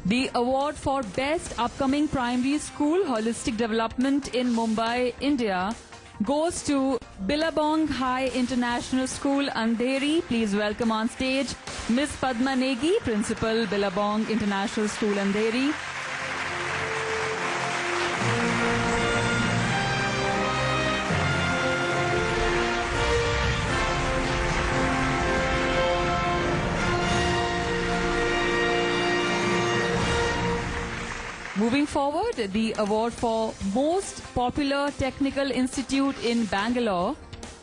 The award for Best Upcoming Primary School Holistic Development in Mumbai, India goes to Billabong High International School, Andheri. Please welcome on stage Ms. Padma Negi, Principal, Billabong International School, Andheri. Moving forward, the award for Most Popular Technical Institute in Bangalore,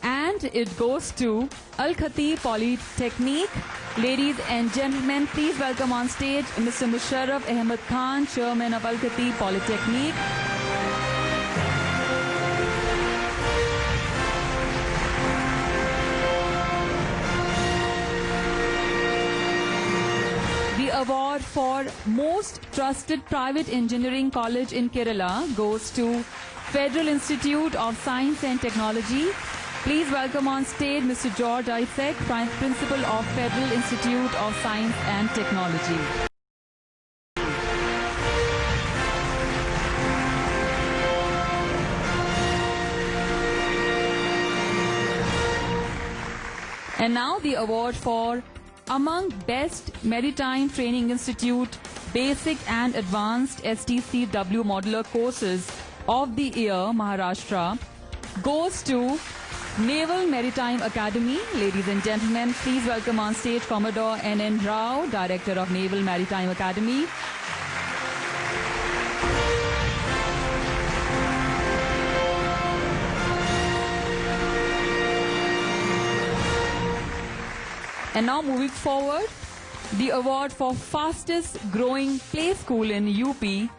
and it goes to Al Khatib Polytechnique. Ladies and gentlemen, please welcome on stage Mr. Musharraf Ahmed Khan, Chairman of Al Khatib Polytechnique. Award for Most Trusted Private Engineering College in Kerala goes to Federal Institute of Science and Technology. Please welcome on stage Mr. George Isaac, Principal of Federal Institute of Science and Technology. And now the award for among Best Maritime Training Institute Basic and Advanced STCW Modular Courses of the Year, Maharashtra, goes to Naval Maritime Academy. Ladies and gentlemen, please welcome on stage Commodore N.N. Rao, Director of Naval Maritime Academy. And now moving forward, the award for fastest growing play school in UP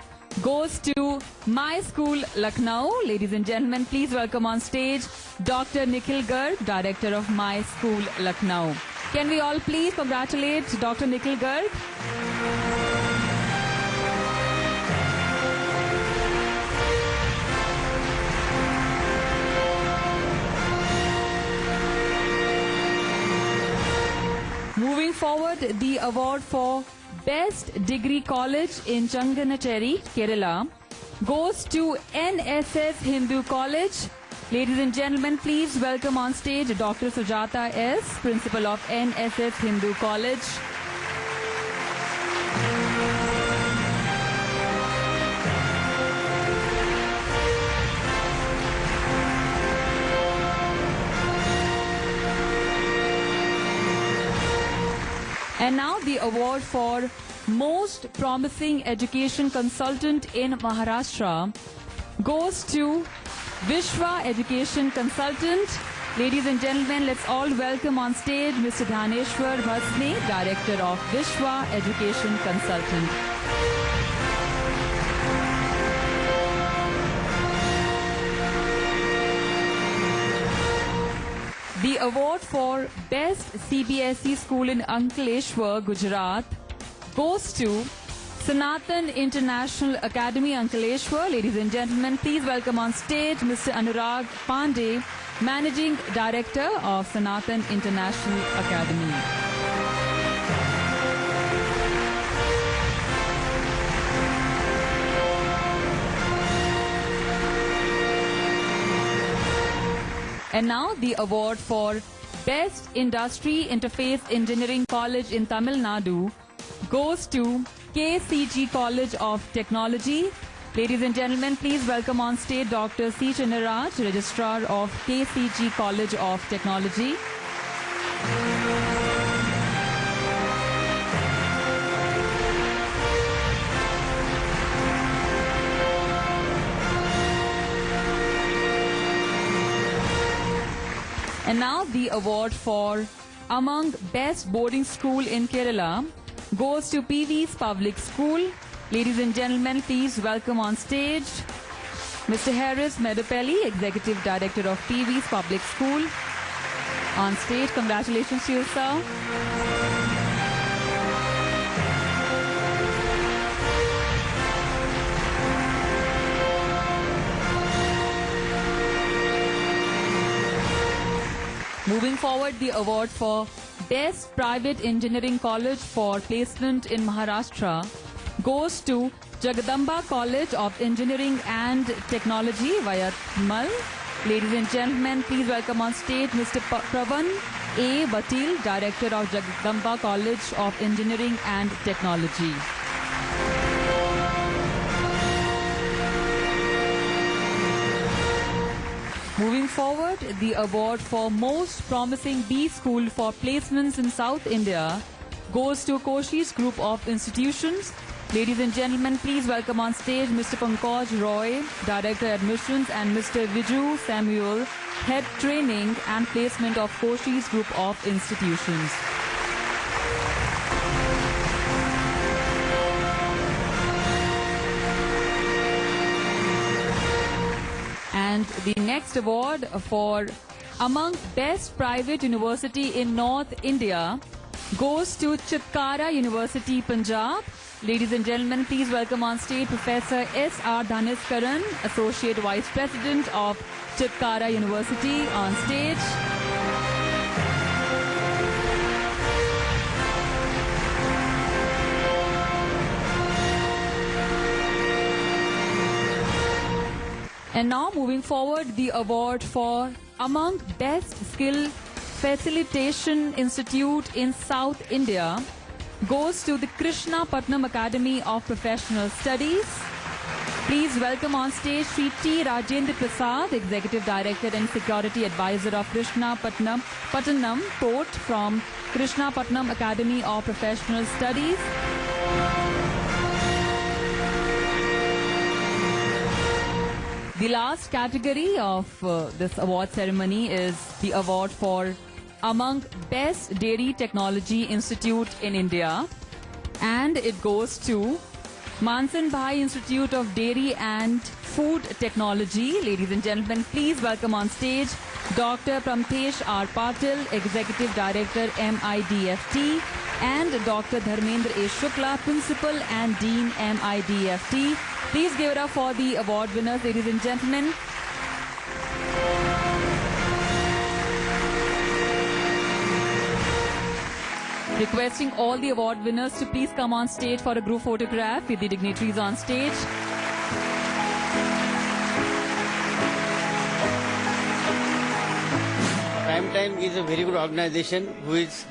goes to My School Lucknow. Ladies and gentlemen, please welcome on stage Dr. Nikhil Garg, Director of My School Lucknow. Can we all please congratulate Dr. Nikhil Garg? Moving forward, the award for Best Degree College in Changanacheri, Kerala, goes to NSS Hindu College. Ladies and gentlemen, please welcome on stage Dr. Sujata S., Principal of NSS Hindu College. And now the award for Most Promising Education Consultant in Maharashtra goes to Vishwa Education Consultant. Ladies and gentlemen, let's all welcome on stage Mr. Dhaneshwar Bhasne, Director of Vishwa Education Consultant. The award for Best CBSE School in Ankleshwar, Gujarat goes to Sanatan International Academy, Ankleshwar. Ladies and gentlemen, please welcome on stage Mr. Anurag Pandey, Managing Director of Sanatan International Academy. And now the award for Best Industry Interface Engineering College in Tamil Nadu goes to KCG College of Technology. Ladies and gentlemen, please welcome on stage Dr. C. Chinnaraj, Registrar of KCG College of Technology. And now the award for among Best Boarding School in Kerala goes to PV's Public School. Ladies and gentlemen, please welcome on stage Mr. Harris Medapelli, Executive Director of PV's Public School. On stage, congratulations to you, sir. Moving forward, the award for Best Private Engineering College for Placement in Maharashtra goes to Jagadamba College of Engineering and Technology, Vayatmal. Ladies and gentlemen, please welcome on stage Mr. Pravan A. Batil, Director of Jagadamba College of Engineering and Technology. Moving forward, the award for Most Promising B School for Placements in South India goes to Koshi's Group of Institutions. Ladies and gentlemen, please welcome on stage Mr. Pankaj Roy, Director Admissions, and Mr. Viju Samuel, Head Training and Placement of Koshi's Group of Institutions. And the next award for among Best Private University in North India goes to Chitkara University, Punjab. Ladies and gentlemen, please welcome on stage Professor S.R. Dhaniskaran, Associate Vice President of Chitkara University, on stage. And now moving forward, the award for among Best Skill Facilitation Institute in South India goes to the Krishna Patnam Academy of Professional Studies. Please welcome on stage Sri T. Rajendra Prasad, Executive Director and Security Advisor of Krishna Patnam Port from Krishna Patnam Academy of Professional Studies. The last category of this award ceremony is the award for among Best Dairy Technology Institute in India, and it goes to Mansan Bhai Institute of Dairy and Food Technology. Ladies and gentlemen, please welcome on stage Dr. Pramthesh R. Patil, Executive Director MIDFT, and Dr. Dharmendra A. Shukla, Principal and Dean MIDFT. Please give it up for the award winners, ladies and gentlemen. Requesting all the award winners to please come on stage for a group photograph with the dignitaries on stage. Prime Time is a very good organization who is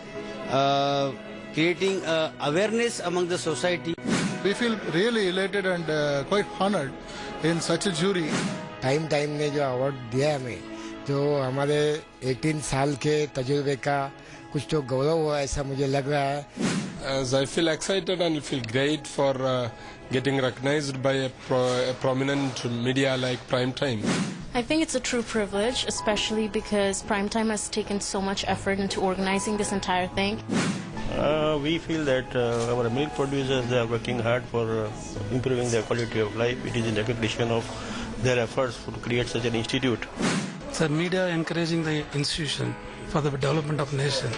creating awareness among the society. We feel really elated and quite honored in such a jury. Time ने जो award दिया है हमें, जो हमारे 18 साल के तजुर्बे का कुछ तो गौरव हुआ ऐसा मुझे लग रहा है. As I feel excited and feel great for getting recognized by a prominent media like Prime Time. I think it's a true privilege, especially because Prime Time has taken so much effort into organizing this entire thing. We feel that our milk producers, they are working hard for improving their quality of life. It is in recognition of their efforts to create such an institute. Sir, media encouraging the institution for the development of nation.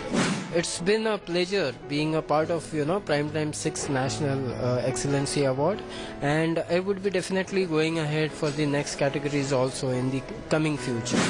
It's been a pleasure being a part of Primetime 6 National Excellency Award, and I would be definitely going ahead for the next categories also in the coming future.